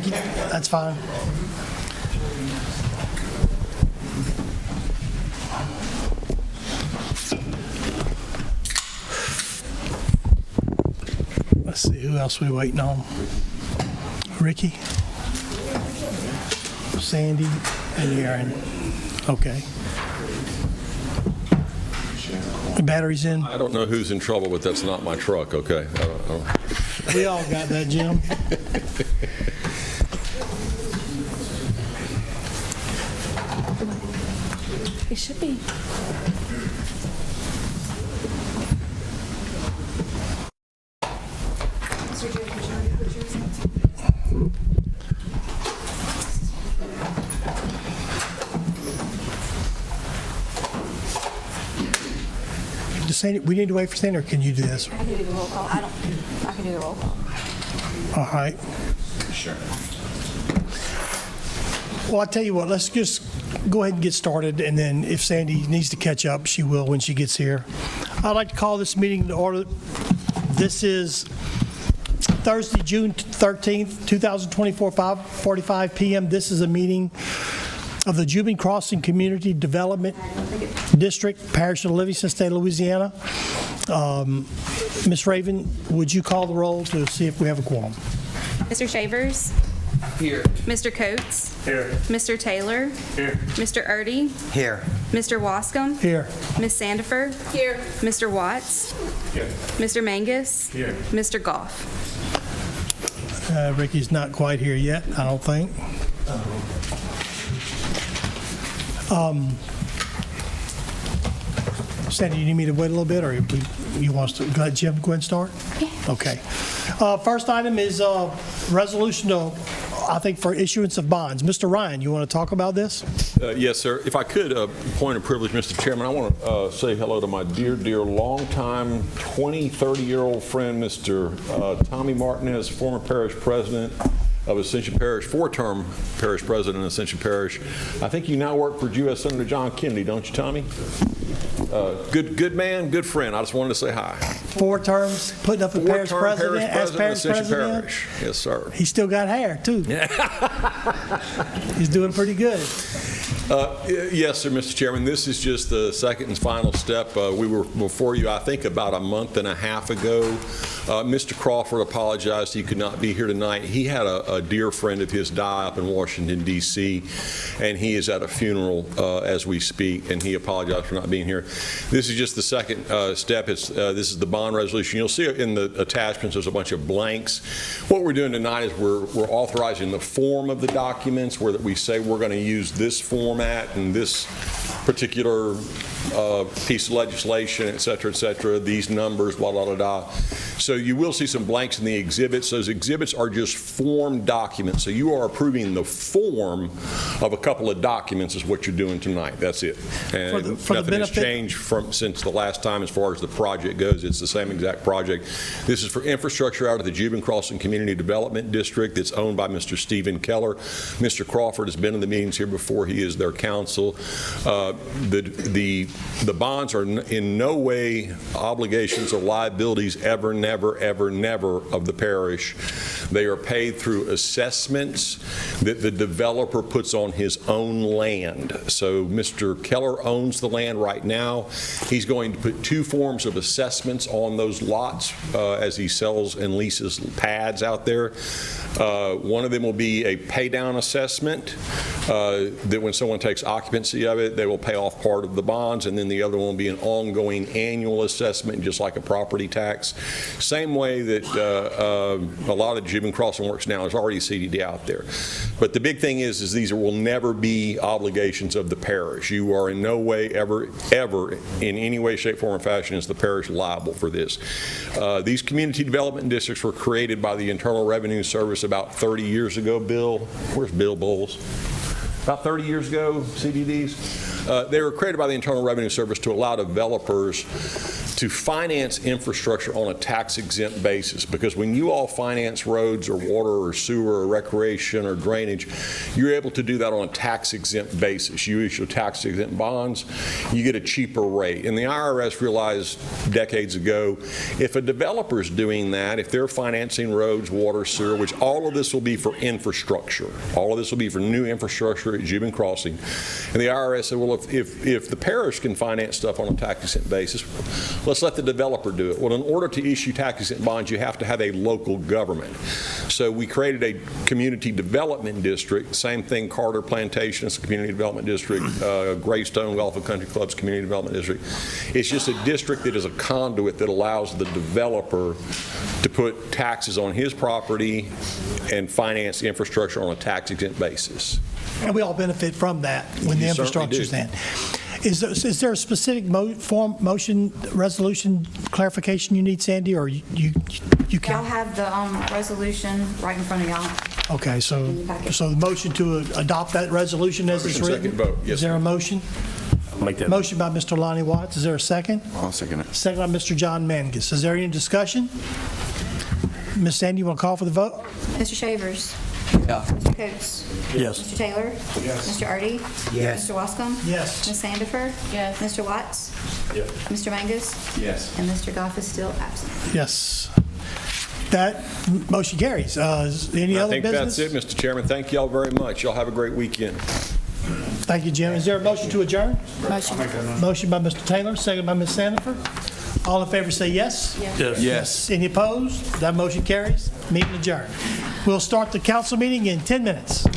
Thank you. That's fine. Let's see, who else we waiting on? Ricky, Sandy, and Aaron. Okay. The battery's in. I don't know who's in trouble, but that's not my truck, okay? I don't. We all got that, Jim. It should be. Does Sandy, we need to wait for Sandy, or can you do this? I can do the roll call. I can do the roll call. All right. Sure. Well, I'll tell you what, let's just go ahead and get started, and then if Sandy needs to catch up, she will when she gets here. I'd like to call this meeting to order. This is Thursday, June 13th, 2024, 5:45 p.m. This is a meeting of the Juban Crossing Community Development District, Parish of Livingston, State of Louisiana. Ms. Raven, would you call the roll to see if we have a quorum? Mr. Shavers? Here. Mr. Coates? Here. Mr. Taylor? Here. Mr. Erdy? Here. Mr. Wascom? Here. Ms. Sandifer? Here. Mr. Watts? Here. Mr. Mr. Mangus? Here. Mr. Goff? Ricky's not quite here yet, I don't think. Sandy, you need me to wait a little bit, or you want us to go ahead, Jim, go ahead and start? Yeah. Okay. First item is resolution to, I think, for issuance of bonds. Mr. Ryan, you want to talk about this? Yes, sir. If I could, point of privilege, Mr. Chairman, I want to say hello to my dear, dear, longtime 20, 30-year-old friend, Mr. Tommy Martinez, former parish president of Ascension Parish, four-term parish president of Ascension Parish. I think you now work for U.S. Senator John Kennedy, don't you, Tommy? Good man, good friend. I just wanted to say hi. 4 terms, putting up a parish Four-term president, as parish Ascension president. Parish. Yes, sir. He's still got hair, too. He's doing pretty good. Yes, sir, Mr. Chairman. This is just the second and final step. We were before you, I think, about a month and a half ago. Mr. Crawford apologized he could not be here tonight. He had a dear friend of his die up in Washington, D.C., and he is at a funeral as we speak, and he apologized for not being here. This is just the second step. This is the bond resolution. You'll see in the attachments there's a bunch of blanks. What we're doing tonight is we're authorizing the form of the documents where we say we're going to use this format and this particular piece of legislation, et cetera, these numbers, blah, blah, blah, blah. So you will see some blanks in the exhibits. Those exhibits are just form documents. So you are approving the form of a couple of documents is what you're doing tonight. That's it. And nothing has changed since the last time as far as the project goes. It's the same exact project. This is for infrastructure out of the Juban Crossing Community Development District. It's owned by Mr. Stephen Keller. Mr. Crawford has been in the meetings here before. He is their counsel. The bonds are in no way obligations or liabilities ever, never of the parish. They are paid through assessments that the developer puts on his own land. So Mr. Keller owns the land right now. He's going to put 2 forms of assessments on those lots as he sells and leases pads out there. One of them will be a pay down assessment that when someone takes occupancy of it, they will pay off part of the bonds, and then the other one will be an ongoing annual assessment, just like a property tax. Same way that a lot of Juban Crossing works now is already CDD out there. But the big thing is these will never be obligations of the parish. You are in no way ever in any way, shape, form, or fashion is the parish liable for this. These community development districts were created by the Internal Revenue Service about 30 years ago. Bill, where's Bill Bowles? About 30 years ago, CDDs. They were created by the Internal Revenue Service to allow developers to finance infrastructure on a tax-exempt basis, because when you all finance roads or water or sewer or recreation or drainage, you're able to do that on a tax-exempt basis. You issue tax-exempt bonds, you get a cheaper rate. And the IRS realized decades ago, if a developer's doing that, if they're financing roads, water, sewer, which all of this will be for infrastructure, all of this will be for new infrastructure at Juban Crossing, and the IRS said, well, if the parish can finance stuff on a tax-exempt basis, let's let the developer do it. Well, in order to issue tax-exempt bonds, you have to have a local government. So we created a community development district. Same thing, Carter Plantation is a community development district. Greystone Golf and Country Club's community development district. It's just a district that is a conduit that allows the developer to put taxes on his property and finance infrastructure on a tax-exempt basis. And we all benefit from that when the You certainly infrastructure's do. in. Is there a specific motion, resolution clarification you need, Sandy, or you Y'all can? have the resolution right in front of y'all. Okay, so In your packet. the motion to adopt that resolution as it's Motion, written? second vote. Yes, Is there a motion? Make that. Motion by Mr. Lonnie Watts. Is there a second? I'll second it. Second by Mr. John Mangus. Is there any discussion? Ms. Sandy, you want to call for the vote? Mr. Shavers. Yeah. Mr. Coates. Yes. Mr. Taylor. Mr. Artie. Yes. Mr. Wascom. Yes. Ms. Sandifer. Yes. Mr. Watts. Mr. Mangus. Yes. And Mr. Goff is still absent. Yes. That motion carries. Is any I other think business? that's it, Mr. Chairman. Thank you all very much. Y'all have a great weekend. Thank you, Jim. Is there a motion to adjourn? Motion. Motion by Mr. Taylor, second by Ms. Sandifer. All in favor say yes. Yes. Any opposed? That motion carries. Meeting adjourned. We'll start the council meeting in 10 minutes.